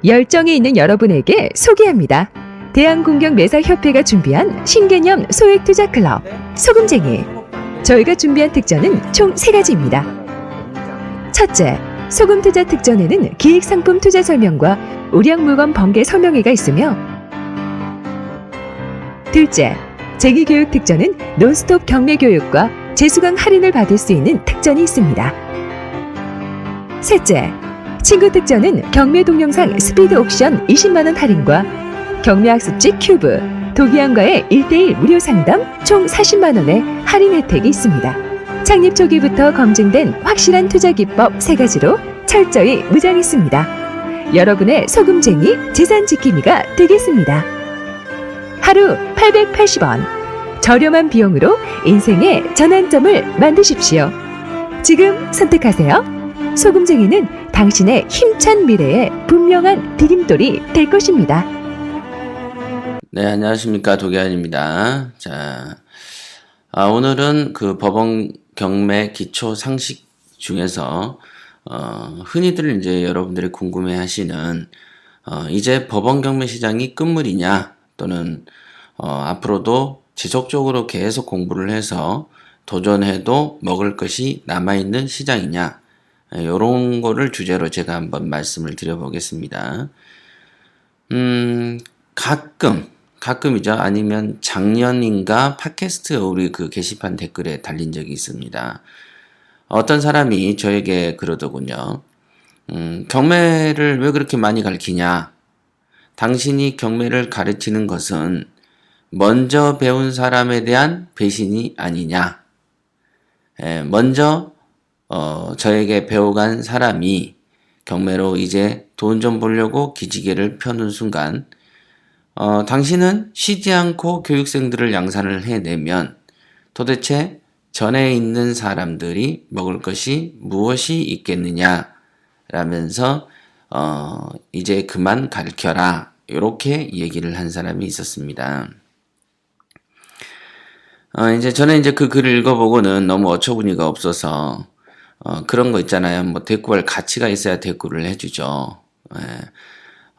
열정이 있는 여러분에게 소개합니다. 대한공경매사협회가 준비한 신개념 소액투자클럽 소금쟁이. 저희가 준비한 특전은 총 3가지입니다. 첫째, 소금투자 특전에는 기획상품 투자 설명과 우량물건 번개 설명회가 있으며, 둘째, 재기교육 특전은 논스톱 경매교육과 재수강 할인을 받을 수 있는 특전이 있습니다. 셋째, 친구 특전은 경매 동영상 스피드 옥션 20만원 할인과 경매학습지 큐브, 도기안과의 1:1 무료 상담 총 40만원의 할인 혜택이 있습니다. 창립 초기부터 검증된 확실한 투자 기법 3가지로 철저히 무장했습니다. 여러분의 소금쟁이 재산 지킴이가 되겠습니다. 하루 880원. 저렴한 비용으로 인생의 전환점을 만드십시오. 지금 선택하세요. 소금쟁이는 당신의 힘찬 미래의 분명한 디딤돌이 될 것입니다. 네, 안녕하십니까. 도기안입니다. 자, 오늘은 그 법원 경매 기초 상식 중에서 흔히들 이제 여러분들이 궁금해 하시는 이제 법원 경매 시장이 끝물이냐, 또는 앞으로도 지속적으로 계속 공부를 해서 도전해도 먹을 것이 남아있는 시장이냐, 이런 거를 주제로 제가 한번 말씀을 드려보겠습니다. 가끔이죠. 아니면 작년인가 팟캐스트 우리 그 게시판 댓글에 달린 적이 있습니다. 어떤 사람이 저에게 그러더군요. 경매를 왜 그렇게 많이 가르치냐? 당신이 경매를 가르치는 것은 먼저 배운 사람에 대한 배신이 아니냐? 먼저 저에게 배워간 사람이 경매로 이제 돈 좀 벌려고 기지개를 펴는 순간 당신은 쉬지 않고 교육생들을 양산을 해내면 도대체 전에 있는 사람들이 먹을 것이 무엇이 있겠느냐 라면서 이제 그만 가르쳐라, 이렇게 얘기를 한 사람이 있었습니다. 이제 저는 이제 그 글을 읽어보고는 너무 어처구니가 없어서 그런 거 있잖아요. 뭐 대꾸할 가치가 있어야 대꾸를 해주죠.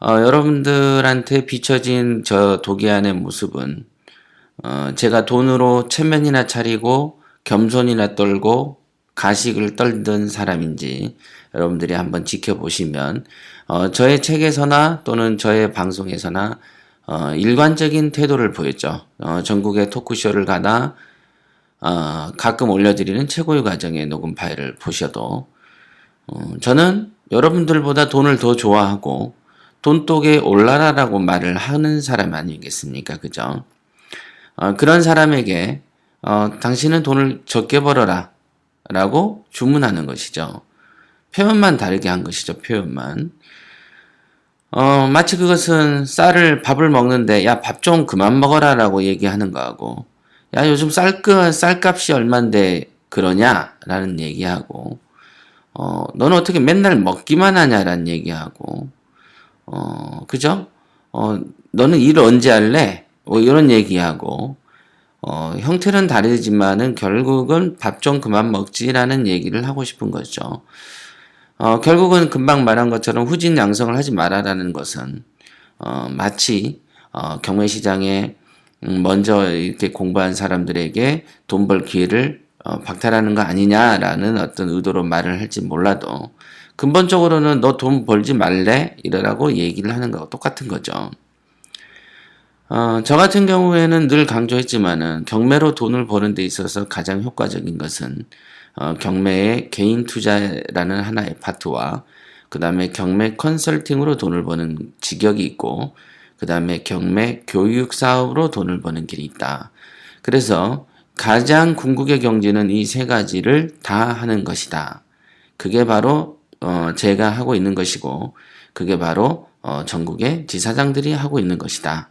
여러분들한테 비춰진 저 도기안의 모습은 제가 돈으로 체면이나 차리고 겸손이나 떨고 가식을 떨던 사람인지 여러분들이 한번 지켜보시면 저의 책에서나 또는 저의 방송에서나 일관적인 태도를 보였죠. 전국의 토크쇼를 가나 가끔 올려드리는 최고의 과정의 녹음 파일을 보셔도 저는 여러분들보다 돈을 더 좋아하고 돈독에 올라라라고 말을 하는 사람 아니겠습니까? 그죠? 그런 사람에게 당신은 돈을 적게 벌어라 라고 주문하는 것이죠. 표현만 다르게 한 것이죠. 표현만. 마치 그것은 밥을 먹는데 야, 밥 좀 그만 먹어라 라고 얘기하는 거하고, 야, 요즘 쌀값이 얼만데 그러냐 라는 얘기하고, 너는 어떻게 맨날 먹기만 하냐라는 얘기하고, 그죠? 너는 일 언제 할래? 뭐 이런 얘기하고, 형태는 다르지만은 결국은 밥 좀 그만 먹지라는 얘기를 하고 싶은 거죠. 결국은 금방 말한 것처럼 후진 양성을 하지 말아라는 것은, 마치, 경매시장에 먼저 이렇게 공부한 사람들에게 돈 벌 기회를 박탈하는 거 아니냐라는 어떤 의도로 말을 할지 몰라도, 근본적으로는 너 돈 벌지 말래? 이러라고 얘기를 하는 거하고 똑같은 거죠. 저 같은 경우에는 늘 강조했지만은 경매로 돈을 버는 데 있어서 가장 효과적인 것은 경매의 개인 투자라는 하나의 파트와 그 다음에 경매 컨설팅으로 돈을 버는 직역이 있고 그 다음에 경매 교육 사업으로 돈을 버는 길이 있다. 그래서 가장 궁극의 경지는 이 3가지를 다 하는 것이다. 그게 바로 제가 하고 있는 것이고 그게 바로 전국의 지사장들이 하고 있는 것이다.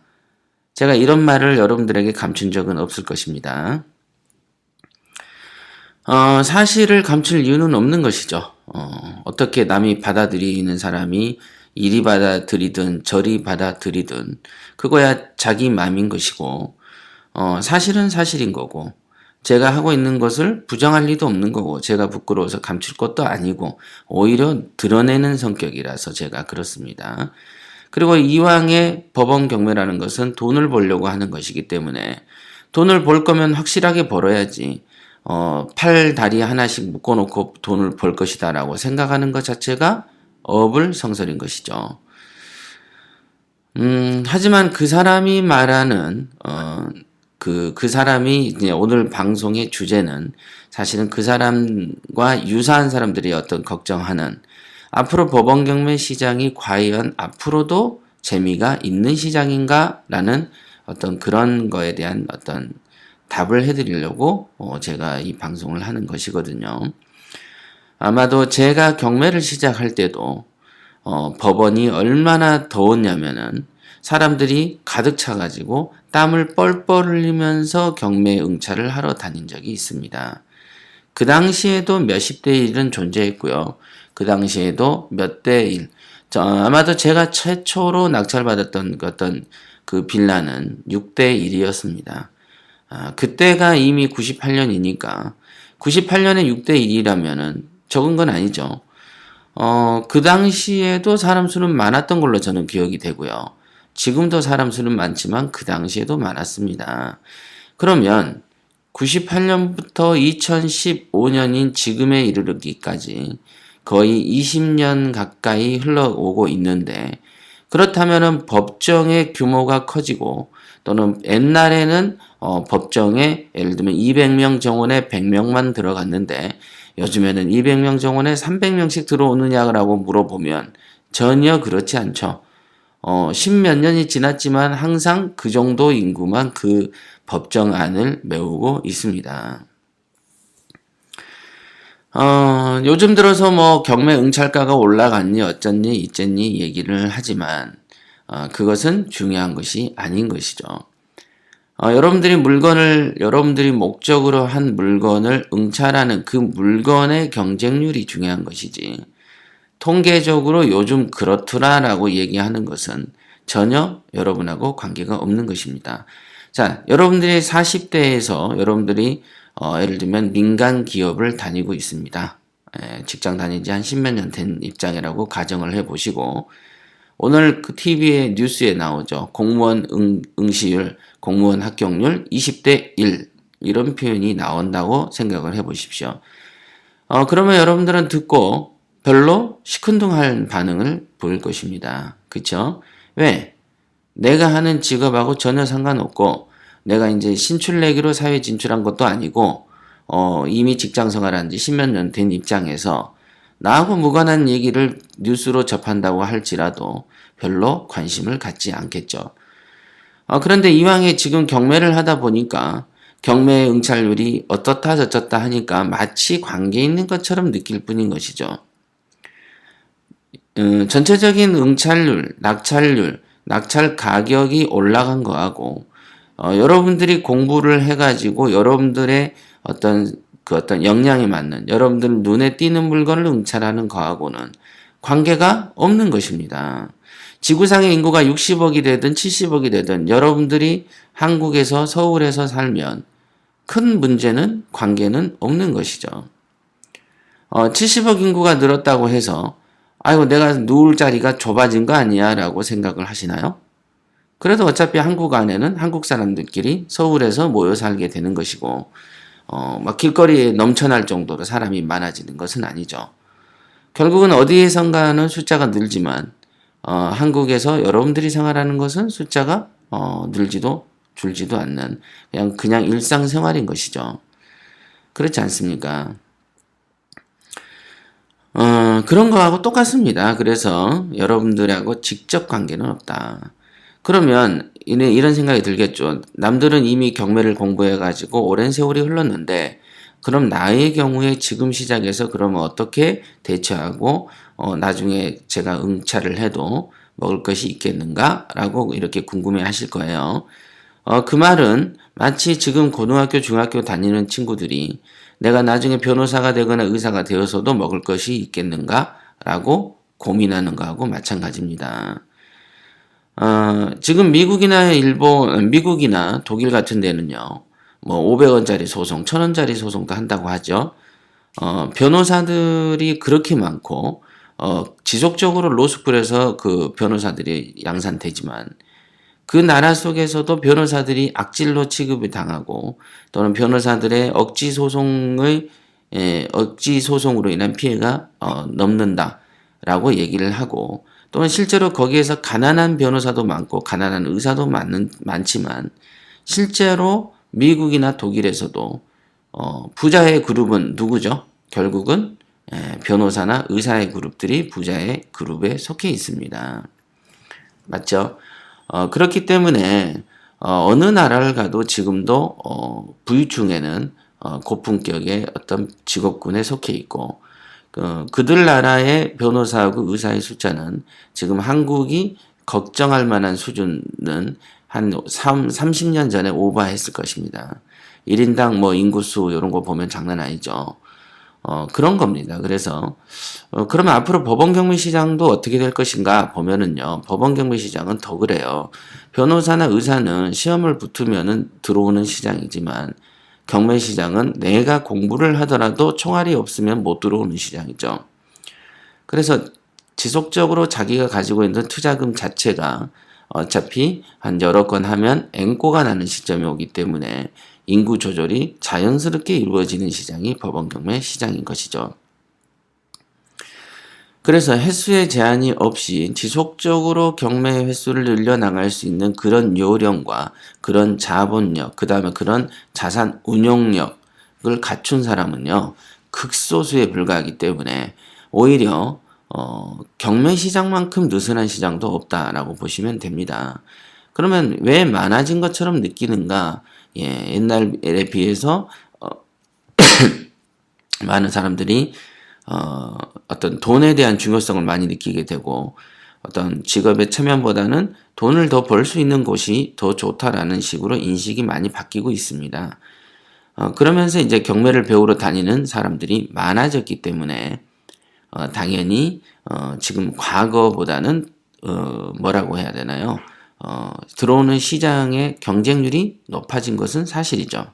제가 이런 말을 여러분들에게 감춘 적은 없을 것입니다. 사실을 감출 이유는 없는 것이죠. 어떻게 남이 받아들이는 사람이 이리 받아들이든 저리 받아들이든 그거야 자기 맘인 것이고, 사실은 사실인 거고, 제가 하고 있는 것을 부정할 리도 없는 거고, 제가 부끄러워서 감출 것도 아니고 오히려 드러내는 성격이라서 제가 그렇습니다. 그리고 이왕의 법원 경매라는 것은 돈을 벌려고 하는 것이기 때문에 돈을 벌 거면 확실하게 벌어야지 팔, 다리 하나씩 묶어놓고 돈을 벌 것이다라고 생각하는 것 자체가 어불성설인 것이죠. 하지만 그 사람이 말하는, 그 사람이 이제 오늘 방송의 주제는 사실은 그 사람과 유사한 사람들이 어떤 걱정하는 앞으로 법원 경매 시장이 과연 앞으로도 재미가 있는 시장인가? 라는 어떤 그런 거에 대한 어떤 답을 해드리려고 제가 이 방송을 하는 것이거든요. 아마도 제가 경매를 시작할 때도 법원이 얼마나 더웠냐면은 사람들이 가득 차가지고 땀을 뻘뻘 흘리면서 경매 응찰을 하러 다닌 적이 있습니다. 그 당시에도 몇십 대 1은 존재했고요. 그 당시에도 몇 대 1. 아마도 제가 최초로 낙찰받았던 어떤 그 빌라는 6대 1이었습니다. 그때가 이미 98년이니까 98년에 6대 1이라면은 적은 건 아니죠. 그 당시에도 사람 수는 많았던 걸로 저는 기억이 되고요. 지금도 사람 수는 많지만 그 당시에도 많았습니다. 그러면 98년부터 2015년인 지금에 이르기까지 거의 20년 가까이 흘러오고 있는데 그렇다면은 법정의 규모가 커지고 또는 옛날에는 법정에 예를 들면 200명 정원에 100명만 들어갔는데 요즘에는 200명 정원에 300명씩 들어오느냐라고 물어보면 전혀 그렇지 않죠. 10몇 년이 지났지만 항상 그 정도 인구만 그 법정 안을 메우고 있습니다. 요즘 들어서 뭐 경매 응찰가가 올라갔니 어쩌니 이쨌니 얘기를 하지만 그것은 중요한 것이 아닌 것이죠. 여러분들이 목적으로 한 물건을 응찰하는 그 물건의 경쟁률이 중요한 것이지 통계적으로 요즘 그렇더라라고 얘기하는 것은 전혀 여러분하고 관계가 없는 것입니다. 자, 여러분들이 40대에서 여러분들이 예를 들면 민간 기업을 다니고 있습니다. 직장 다닌 지 한 10몇 년 된 입장이라고 가정을 해보시고 오늘 그 TV에 뉴스에 나오죠. 공무원 응시율, 공무원 합격률 20대 1 이런 표현이 나온다고 생각을 해보십시오. 그러면 여러분들은 듣고 별로 시큰둥한 반응을 보일 것입니다. 그쵸? 왜? 내가 하는 직업하고 전혀 상관없고 내가 이제 신출내기로 사회 진출한 것도 아니고 이미 직장 생활한 지 10몇 년 된 입장에서 나하고 무관한 얘기를 뉴스로 접한다고 할지라도 별로 관심을 갖지 않겠죠. 그런데 이왕에 지금 경매를 하다 보니까 경매 응찰률이 어떻다 저쩌다 하니까 마치 관계 있는 것처럼 느낄 뿐인 것이죠. 전체적인 응찰률, 낙찰 가격이 올라간 거하고 여러분들이 공부를 해가지고 여러분들의 어떤 역량에 맞는 여러분들 눈에 띄는 물건을 응찰하는 거하고는 관계가 없는 것입니다. 지구상의 인구가 60억이 되든 70억이 되든 여러분들이 한국에서 서울에서 살면 큰 문제는 관계는 없는 것이죠. 70억 인구가 늘었다고 해서 아이고 내가 누울 자리가 좁아진 거 아니야 라고 생각을 하시나요? 그래도 어차피 한국 안에는 한국 사람들끼리 서울에서 모여 살게 되는 것이고 막 길거리에 넘쳐날 정도로 사람이 많아지는 것은 아니죠. 결국은 어디에선가는 숫자가 늘지만 한국에서 여러분들이 생활하는 것은 숫자가 늘지도 줄지도 않는 그냥 일상생활인 것이죠. 그렇지 않습니까? 그런 거하고 똑같습니다. 그래서 여러분들하고 직접 관계는 없다. 그러면 이런 생각이 들겠죠. 남들은 이미 경매를 공부해가지고 오랜 세월이 흘렀는데 그럼 나의 경우에 지금 시작해서 그러면 어떻게 대처하고 나중에 제가 응찰을 해도 먹을 것이 있겠는가? 라고 이렇게 궁금해 하실 거예요. 그 말은 마치 지금 고등학교, 중학교 다니는 친구들이 내가 나중에 변호사가 되거나 의사가 되어서도 먹을 것이 있겠는가? 라고 고민하는 거하고 마찬가지입니다. 지금 미국이나 독일 같은 데는요, 뭐 500원짜리 소송, 1000원짜리 소송도 한다고 하죠. 변호사들이 그렇게 많고, 지속적으로 로스쿨에서 그 변호사들이 양산되지만 그 나라 속에서도 변호사들이 악질로 취급을 당하고 또는 변호사들의 억지 소송으로 인한 피해가 넘는다라고 얘기를 하고 또는 실제로 거기에서 가난한 변호사도 많고 가난한 의사도 많지만 실제로 미국이나 독일에서도 부자의 그룹은 누구죠? 결국은 변호사나 의사의 그룹들이 부자의 그룹에 속해 있습니다. 맞죠? 그렇기 때문에 어느 나라를 가도 지금도 부유층에는 고품격의 어떤 직업군에 속해 있고 그들 나라의 변호사하고 의사의 숫자는 지금 한국이 걱정할 만한 수준은 한 30년 전에 오버했을 것입니다. 1인당 뭐 인구수 이런 거 보면 장난 아니죠. 그런 겁니다. 그래서 그러면 앞으로 법원 경매 시장도 어떻게 될 것인가 보면은요. 법원 경매 시장은 더 그래요. 변호사나 의사는 시험을 붙으면은 들어오는 시장이지만 경매 시장은 내가 공부를 하더라도 총알이 없으면 못 들어오는 시장이죠. 그래서 지속적으로 자기가 가지고 있는 투자금 자체가 어차피 한 여러 건 하면 앵꼬가 나는 시점이 오기 때문에 인구 조절이 자연스럽게 이루어지는 시장이 법원 경매 시장인 것이죠. 그래서 횟수의 제한이 없이 지속적으로 경매 횟수를 늘려나갈 수 있는 그런 요령과 그런 자본력, 그 다음에 그런 자산 운용력을 갖춘 사람은요, 극소수에 불과하기 때문에 오히려 경매 시장만큼 느슨한 시장도 없다라고 보시면 됩니다. 그러면 왜 많아진 것처럼 느끼는가? 옛날에 비해서 많은 사람들이 어떤 돈에 대한 중요성을 많이 느끼게 되고 어떤 직업의 체면보다는 돈을 더 벌 수 있는 곳이 더 좋다라는 식으로 인식이 많이 바뀌고 있습니다. 그러면서 이제 경매를 배우러 다니는 사람들이 많아졌기 때문에 당연히 지금 과거보다는 뭐라고 해야 되나요? 들어오는 시장의 경쟁률이 높아진 것은 사실이죠.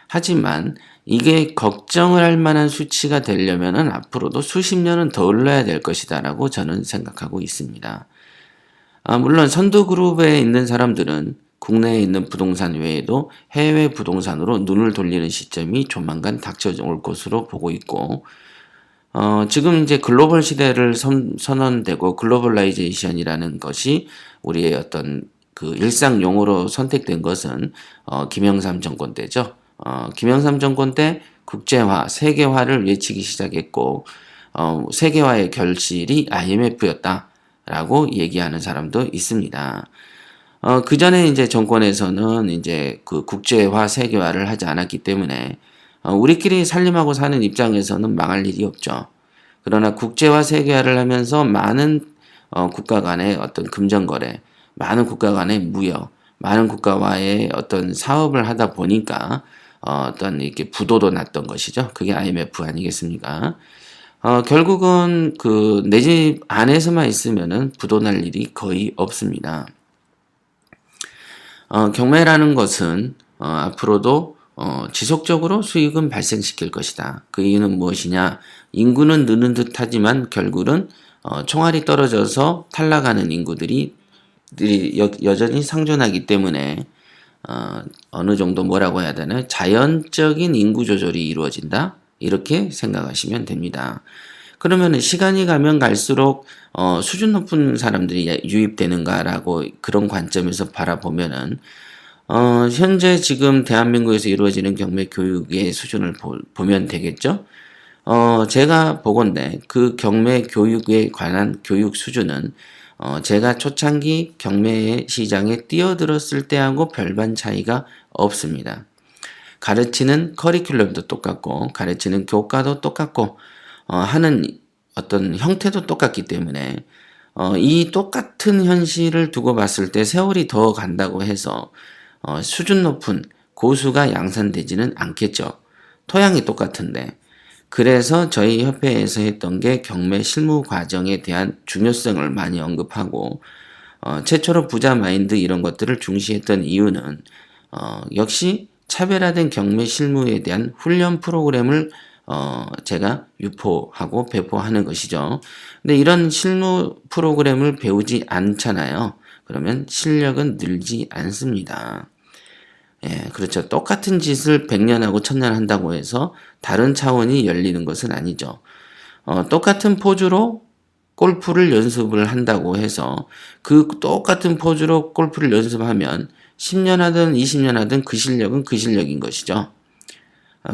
하지만 이게 걱정을 할 만한 수치가 되려면은 앞으로도 수십 년은 더 흘러야 될 것이다라고 저는 생각하고 있습니다. 물론 선두그룹에 있는 사람들은 국내에 있는 부동산 외에도 해외 부동산으로 눈을 돌리는 시점이 조만간 닥쳐올 것으로 보고 있고, 지금 이제 글로벌 시대를 선언되고 글로벌라이제이션이라는 것이 우리의 어떤 그 일상 용어로 선택된 것은 김영삼 정권 때죠. 김영삼 정권 때 국제화, 세계화를 외치기 시작했고 세계화의 결실이 IMF였다라고 얘기하는 사람도 있습니다. 그 전에 이제 정권에서는 이제 그 국제화, 세계화를 하지 않았기 때문에 우리끼리 살림하고 사는 입장에서는 망할 일이 없죠. 그러나 국제화, 세계화를 하면서 많은 국가 간의 어떤 금전거래, 많은 국가 간의 무역, 많은 국가와의 어떤 사업을 하다 보니까 어떤 이렇게 부도도 났던 것이죠. 그게 IMF 아니겠습니까? 결국은 그 내 집 안에서만 있으면은 부도 날 일이 거의 없습니다. 경매라는 것은 앞으로도 지속적으로 수익은 발생시킬 것이다. 그 이유는 무엇이냐? 인구는 느는 듯 하지만 결국은 총알이 떨어져서 탈락하는 인구들이 여전히 상존하기 때문에 어느 정도 뭐라고 해야 되나요? 자연적인 인구 조절이 이루어진다. 이렇게 생각하시면 됩니다. 그러면 시간이 가면 갈수록 수준 높은 사람들이 유입되는가라고 그런 관점에서 바라보면은 현재 지금 대한민국에서 이루어지는 경매 교육의 수준을 보면 되겠죠. 제가 보건대 그 경매 교육에 관한 교육 수준은 제가 초창기 경매 시장에 뛰어들었을 때하고 별반 차이가 없습니다. 가르치는 커리큘럼도 똑같고 가르치는 교과도 똑같고 하는 어떤 형태도 똑같기 때문에 이 똑같은 현실을 두고 봤을 때 세월이 더 간다고 해서 수준 높은 고수가 양산되지는 않겠죠. 토양이 똑같은데. 그래서 저희 협회에서 했던 게 경매 실무 과정에 대한 중요성을 많이 언급하고 최초로 부자 마인드 이런 것들을 중시했던 이유는 역시 차별화된 경매 실무에 대한 훈련 프로그램을 제가 유포하고 배포하는 것이죠. 근데 이런 실무 프로그램을 배우지 않잖아요. 그러면 실력은 늘지 않습니다. 예, 그렇죠. 똑같은 짓을 100년하고 1000년 한다고 해서 다른 차원이 열리는 것은 아니죠. 똑같은 포즈로 골프를 연습을 한다고 해서 그 똑같은 포즈로 골프를 연습하면 10년 하든 20년 하든 그 실력은 그 실력인 것이죠.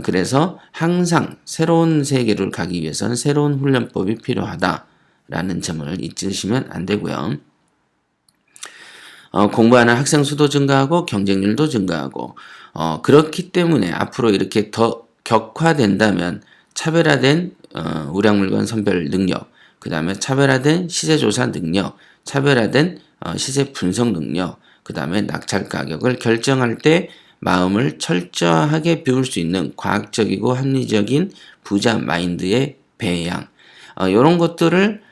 그래서 항상 새로운 세계를 가기 위해서는 새로운 훈련법이 필요하다라는 점을 잊으시면 안 되고요. 공부하는 학생 수도 증가하고 경쟁률도 증가하고 그렇기 때문에 앞으로 이렇게 더 격화된다면 차별화된 우량물건 선별 능력, 그 다음에 차별화된 시세조사 능력, 차별화된 시세 분석 능력, 그 다음에 낙찰 가격을 결정할 때 마음을 철저하게 비울 수 있는 과학적이고 합리적인 부자 마인드의 배양, 이런 것들을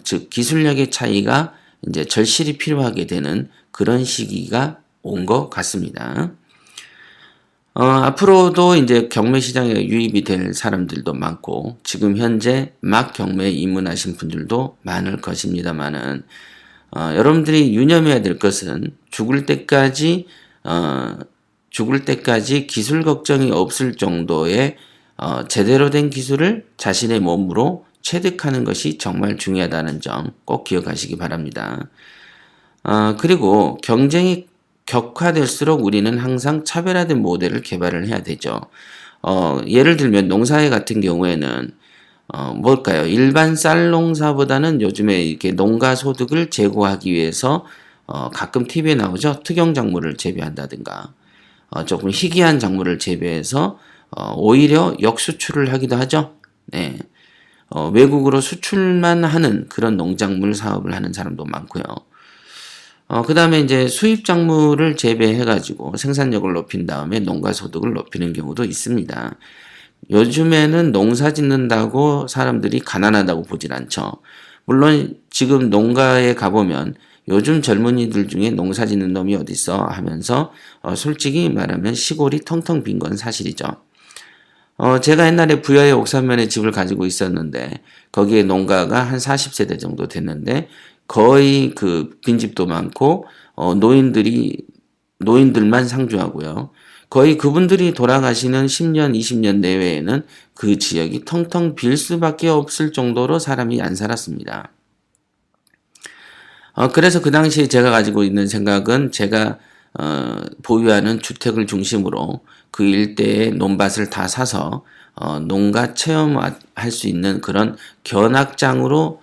즉 기술력의 차이가 이제 절실히 필요하게 되는 그런 시기가 온 것 같습니다. 앞으로도 이제 경매 시장에 유입이 될 사람들도 많고 지금 현재 막 경매에 입문하신 분들도 많을 것입니다만은 여러분들이 유념해야 될 것은 죽을 때까지 기술 걱정이 없을 정도의 제대로 된 기술을 자신의 몸으로 체득하는 것이 정말 중요하다는 점 꼭 기억하시기 바랍니다. 그리고 경쟁이 격화될수록 우리는 항상 차별화된 모델을 개발을 해야 되죠. 예를 들면 농사회 같은 경우에는 뭘까요? 일반 쌀 농사보다는 요즘에 이렇게 농가 소득을 제고하기 위해서 가끔 TV에 나오죠. 특용 작물을 재배한다든가 조금 희귀한 작물을 재배해서 오히려 역수출을 하기도 하죠. 네. 외국으로 수출만 하는 그런 농작물 사업을 하는 사람도 많고요. 그 다음에 이제 수입 작물을 재배해가지고 생산력을 높인 다음에 농가 소득을 높이는 경우도 있습니다. 요즘에는 농사 짓는다고 사람들이 가난하다고 보질 않죠. 물론 지금 농가에 가보면 요즘 젊은이들 중에 농사 짓는 놈이 어딨어 하면서 솔직히 말하면 시골이 텅텅 빈 건 사실이죠. 제가 옛날에 부여의 옥산면에 집을 가지고 있었는데 거기에 농가가 한 40세대 정도 됐는데 거의 그 빈집도 많고 노인들만 상주하고요. 거의 그분들이 돌아가시는 10년, 20년 내외에는 그 지역이 텅텅 빌 수밖에 없을 정도로 사람이 안 살았습니다. 그래서 그 당시에 제가 가지고 있는 생각은 제가 보유하는 주택을 중심으로 그 일대의 논밭을 다 사서 농가 체험할 수 있는 그런 견학장으로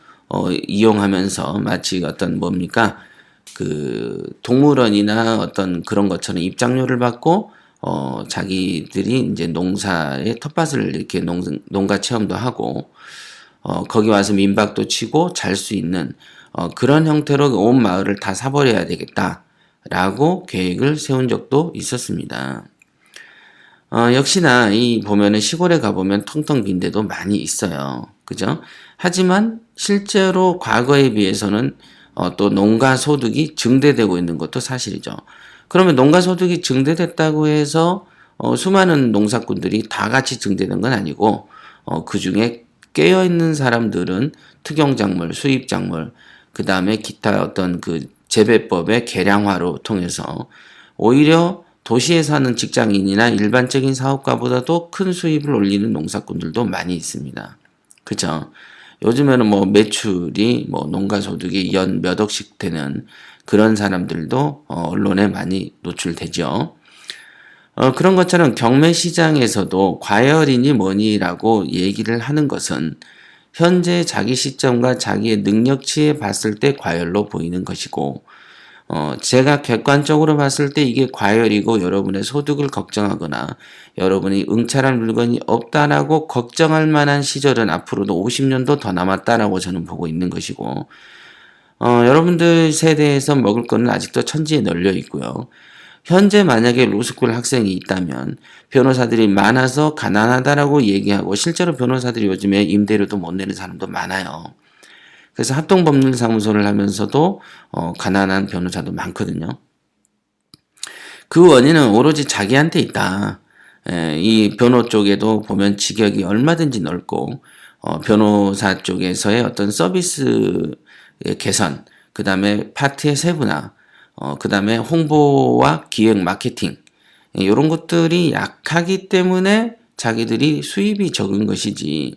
이용하면서 마치 어떤 뭡니까 그 동물원이나 어떤 그런 것처럼 입장료를 받고 자기들이 이제 농사의 텃밭을 이렇게 농가 체험도 하고 거기 와서 민박도 치고 잘 수 있는 그런 형태로 온 마을을 다 사버려야 되겠다라고 계획을 세운 적도 있었습니다. 역시나 이 보면은 시골에 가보면 텅텅 빈 데도 많이 있어요. 그죠? 하지만 실제로 과거에 비해서는 또 농가 소득이 증대되고 있는 것도 사실이죠. 그러면 농가 소득이 증대됐다고 해서 수많은 농사꾼들이 다 같이 증대된 건 아니고 그 중에 깨어있는 사람들은 특용작물, 수입작물, 그 다음에 기타 어떤 그 재배법의 개량화로 통해서 오히려 도시에 사는 직장인이나 일반적인 사업가보다도 큰 수입을 올리는 농사꾼들도 많이 있습니다. 그죠? 요즘에는 뭐 매출이 뭐 농가 소득이 연 몇 억씩 되는 그런 사람들도 언론에 많이 노출되죠. 그런 것처럼 경매 시장에서도 과열이니 뭐니라고 얘기를 하는 것은 현재 자기 시점과 자기의 능력치에 봤을 때 과열로 보이는 것이고 제가 객관적으로 봤을 때 이게 과열이고 여러분의 소득을 걱정하거나 여러분이 응찰할 물건이 없다라고 걱정할 만한 시절은 앞으로도 50년도 더 남았다라고 저는 보고 있는 것이고 여러분들 세대에서 먹을 거는 아직도 천지에 널려 있고요. 현재 만약에 로스쿨 학생이 있다면 변호사들이 많아서 가난하다라고 얘기하고 실제로 변호사들이 요즘에 임대료도 못 내는 사람도 많아요. 그래서 합동법률사무소를 하면서도 가난한 변호사도 많거든요. 그 원인은 오로지 자기한테 있다. 이 변호 쪽에도 보면 직역이 얼마든지 넓고 변호사 쪽에서의 어떤 서비스 개선, 그 다음에 파트의 세분화, 그 다음에 홍보와 기획 마케팅 이런 것들이 약하기 때문에 자기들이 수입이 적은 것이지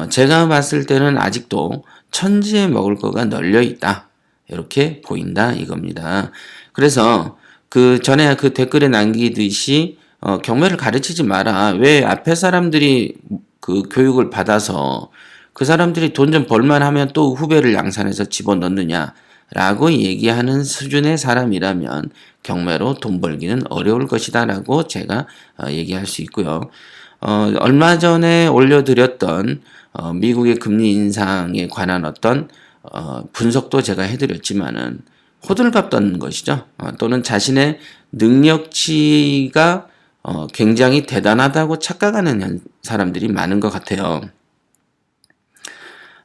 제가 봤을 때는 아직도 천지에 먹을 거가 널려 있다 이렇게 보인다 이겁니다. 그래서 그 전에 그 댓글에 남기듯이 경매를 가르치지 마라. 왜 앞에 사람들이 그 교육을 받아서 그 사람들이 돈 좀 벌만 하면 또 후배를 양산해서 집어넣느냐라고 얘기하는 수준의 사람이라면 경매로 돈 벌기는 어려울 것이다라고 제가 얘기할 수 있고요. 얼마 전에 올려드렸던 미국의 금리 인상에 관한 어떤 분석도 제가 해드렸지만은 호들갑 떠는 것이죠. 또는 자신의 능력치가 굉장히 대단하다고 착각하는 사람들이 많은 것 같아요.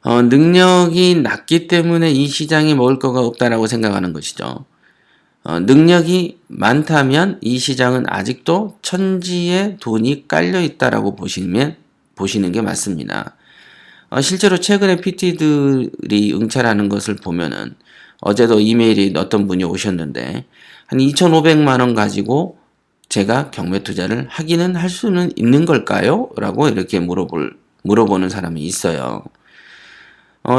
능력이 낮기 때문에 이 시장에 먹을 거가 없다라고 생각하는 것이죠. 능력이 많다면 이 시장은 아직도 천지에 돈이 깔려 있다라고 보시는 게 맞습니다. 실제로 최근에 PT들이 응찰하는 것을 보면은 어제도 이메일이 어떤 분이 오셨는데 한 2,500만 원 가지고 제가 경매 투자를 하기는 할 수는 있는 걸까요? 라고 이렇게 물어보는 사람이 있어요.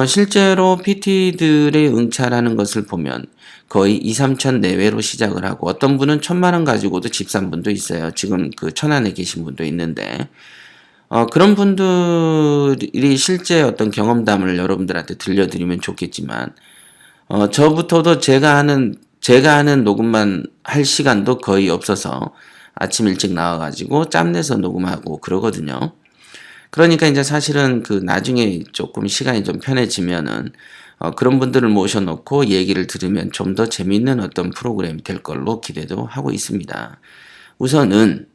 실제로 PT들의 응찰하는 것을 보면 거의 2, 3천 내외로 시작을 하고 어떤 분은 1,000만 원 가지고도 집 산 분도 있어요. 지금 그 천안에 계신 분도 있는데 그런 분들이 실제 어떤 경험담을 여러분들한테 들려드리면 좋겠지만 저부터도 제가 하는 녹음만 할 시간도 거의 없어서 아침 일찍 나와가지고 짬내서 녹음하고 그러거든요. 그러니까 이제 사실은 그 나중에 조금 시간이 좀 편해지면은 그런 분들을 모셔놓고 얘기를 들으면 좀 더 재미있는 어떤 프로그램이 될 걸로 기대도 하고 있습니다. 우선은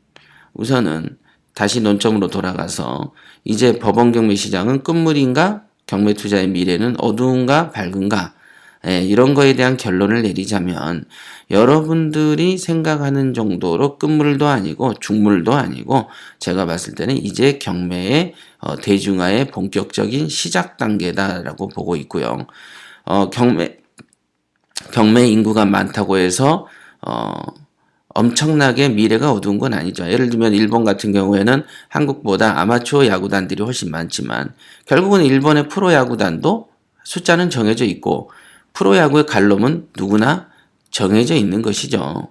다시 논점으로 돌아가서 이제 법원 경매 시장은 끝물인가 경매 투자의 미래는 어두운가 밝은가 이런 거에 대한 결론을 내리자면 여러분들이 생각하는 정도로 끝물도 아니고 중물도 아니고 제가 봤을 때는 이제 경매의 대중화의 본격적인 시작 단계다라고 보고 있고요. 경매 인구가 많다고 해서 엄청나게 미래가 어두운 건 아니죠. 예를 들면 일본 같은 경우에는 한국보다 아마추어 야구단들이 훨씬 많지만 결국은 일본의 프로야구단도 숫자는 정해져 있고 프로야구의 갈름은 누구나 정해져 있는 것이죠.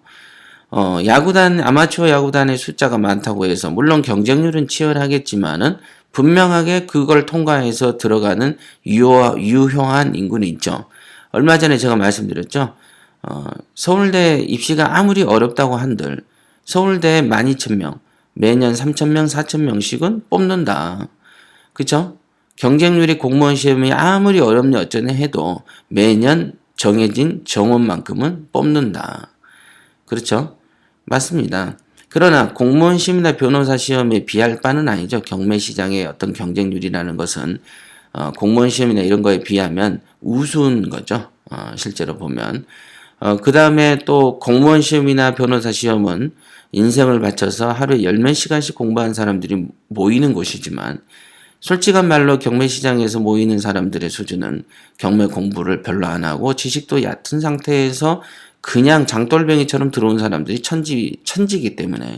아마추어 야구단의 숫자가 많다고 해서, 물론 경쟁률은 치열하겠지만은, 분명하게 그걸 통과해서 들어가는 유효한 인구는 있죠. 얼마 전에 제가 말씀드렸죠. 서울대 입시가 아무리 어렵다고 한들, 서울대 12,000명, 매년 3,000명, 4,000명씩은 뽑는다. 그쵸? 경쟁률이 공무원 시험이 아무리 어렵니 어쩌니 해도 매년 정해진 정원만큼은 뽑는다. 그렇죠? 맞습니다. 그러나 공무원 시험이나 변호사 시험에 비할 바는 아니죠. 경매 시장의 어떤 경쟁률이라는 것은 공무원 시험이나 이런 거에 비하면 우스운 거죠. 실제로 보면. 그 다음에 또 공무원 시험이나 변호사 시험은 인생을 바쳐서 하루에 10몇 시간씩 공부한 사람들이 모이는 곳이지만 솔직한 말로 경매 시장에서 모이는 사람들의 수준은 경매 공부를 별로 안 하고 지식도 얕은 상태에서 그냥 장돌뱅이처럼 들어온 사람들이 천지이기 때문에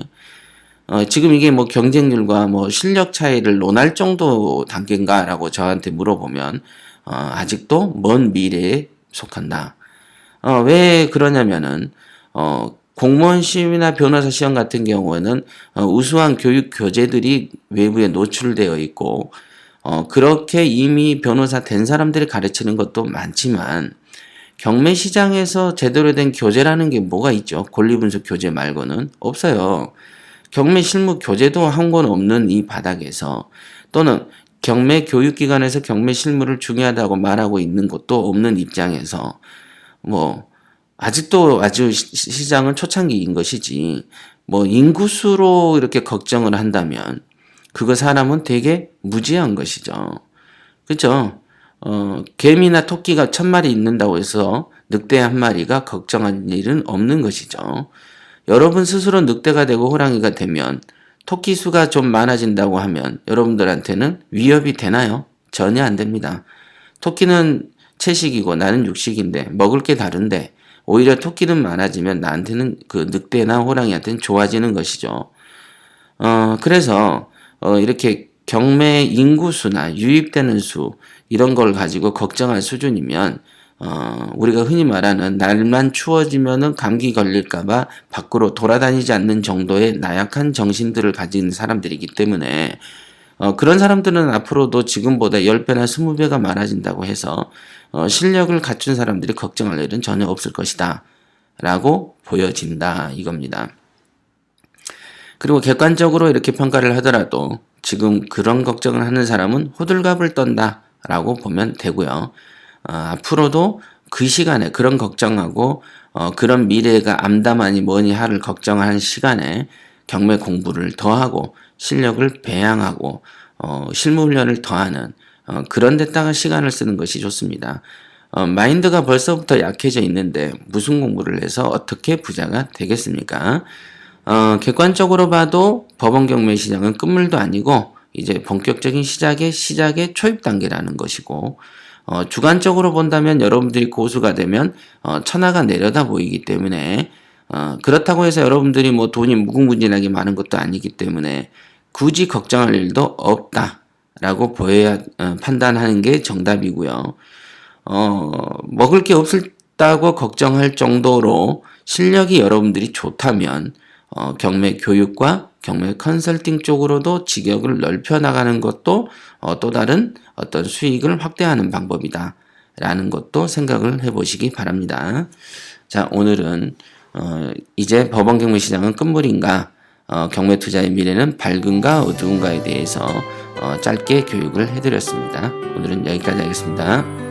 지금 이게 뭐 경쟁률과 뭐 실력 차이를 논할 정도 단계인가라고 저한테 물어보면 아직도 먼 미래에 속한다. 왜 그러냐면은 공무원 시험이나 변호사 시험 같은 경우에는 우수한 교육 교재들이 외부에 노출되어 있고 그렇게 이미 변호사 된 사람들이 가르치는 것도 많지만 경매 시장에서 제대로 된 교재라는 게 뭐가 있죠? 권리분석 교재 말고는 없어요. 경매 실무 교재도 한 권 없는 이 바닥에서 또는 경매 교육기관에서 경매 실무를 중요하다고 말하고 있는 것도 없는 입장에서 뭐 아직도 아주 시장은 초창기인 것이지 뭐 인구수로 이렇게 걱정을 한다면 그거 사람은 되게 무지한 것이죠. 그렇죠? 개미나 토끼가 1,000마리 있는다고 해서 늑대 한 마리가 걱정할 일은 없는 것이죠. 여러분 스스로 늑대가 되고 호랑이가 되면 토끼 수가 좀 많아진다고 하면 여러분들한테는 위협이 되나요? 전혀 안 됩니다. 토끼는 채식이고 나는 육식인데 먹을 게 다른데 오히려 토끼는 많아지면 나한테는 그 늑대나 호랑이한테는 좋아지는 것이죠. 그래서 이렇게 경매 인구수나 유입되는 수 이런 걸 가지고 걱정할 수준이면 우리가 흔히 말하는 날만 추워지면은 감기 걸릴까봐 밖으로 돌아다니지 않는 정도의 나약한 정신들을 가진 사람들이기 때문에 그런 사람들은 앞으로도 지금보다 10배나 20배가 많아진다고 해서 실력을 갖춘 사람들이 걱정할 일은 전혀 없을 것이다 라고 보여진다 이겁니다. 그리고 객관적으로 이렇게 평가를 하더라도 지금 그런 걱정을 하는 사람은 호들갑을 떤다 라고 보면 되고요. 앞으로도 그 시간에 그런 걱정하고 그런 미래가 암담하니 뭐니 하를 걱정하는 시간에 경매 공부를 더하고 실력을 배양하고 실무훈련을 더하는 그런 데다가 시간을 쓰는 것이 좋습니다. 마인드가 벌써부터 약해져 있는데 무슨 공부를 해서 어떻게 부자가 되겠습니까? 객관적으로 봐도 법원 경매 시장은 끝물도 아니고 이제 본격적인 시작의 초입 단계라는 것이고 주관적으로 본다면 여러분들이 고수가 되면 천하가 내려다 보이기 때문에 그렇다고 해서 여러분들이 뭐 돈이 무궁무진하게 많은 것도 아니기 때문에 굳이 걱정할 일도 없다라고 보여야 판단하는 게 정답이고요. 먹을 게 없다고 걱정할 정도로 실력이 여러분들이 좋다면 경매 교육과 경매 컨설팅 쪽으로도 직역을 넓혀 나가는 것도 또 다른 어떤 수익을 확대하는 방법이다 라는 것도 생각을 해보시기 바랍니다. 자, 오늘은 이제 법원 경매 시장은 끝물인가, 경매 투자의 미래는 밝은가 어두운가에 대해서 짧게 교육을 해드렸습니다. 오늘은 여기까지 하겠습니다.